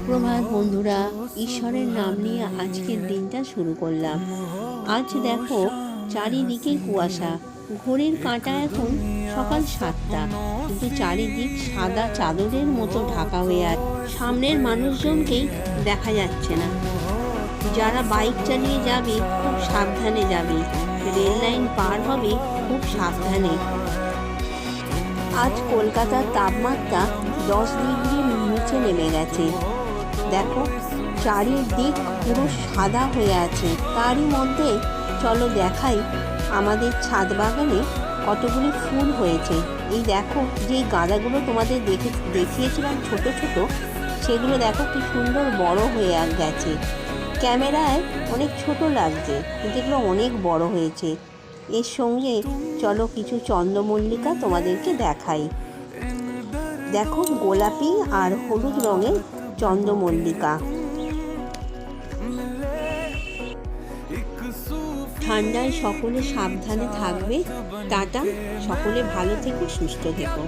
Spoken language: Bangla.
সুপ্রভাত বন্ধুরা, ঈশ্বরের নাম নিয়ে আজকের দিনটা শুরু করলাম। আজ দেখো চারিদিকে কুয়াশা, ঘড়ির কাঁটা এখন সকাল 7টা, কিন্তু চারিদিক সাদা চাদরের মতো ঢাকা হয়ে আছে। সামনের মানুষজনকেই দেখা যাচ্ছে না। যারা বাইক চালিয়ে যাবে খুব সাবধানে যাবে, রেল লাইন পার হবে খুব সাবধানে। আজ কলকাতার তাপমাত্রা 10 ডিগ্রির নিচে নেমে গেছে। দেখো চারিদিক পুরো সাদা হয়ে আছে। তারই মধ্যে চলো দেখাই আমাদের ছাদ বাগানে কতগুলি ফুল হয়েছে। এই দেখো যে গাঁদাগুলো তোমাদের দেখিয়েছিলাম ছোট ছোট, সেগুলো দেখো কি সুন্দর বড় হয়ে গেছে। ক্যামেরায় অনেক ছোট লাগছে, কিন্তু এগুলো অনেক বড় হয়েছে। এর সঙ্গে চলো কিছু চন্দ্রমল্লিকা তোমাদেরকে দেখাই। দেখো গোলাপি আর হলুদ রঙের চন্দ্রমল্লিকা। ঠান্ডায় সকলে সাবধানে থাকবে। টাটা, সকলে ভালো থেকো, সুস্থ থেকো।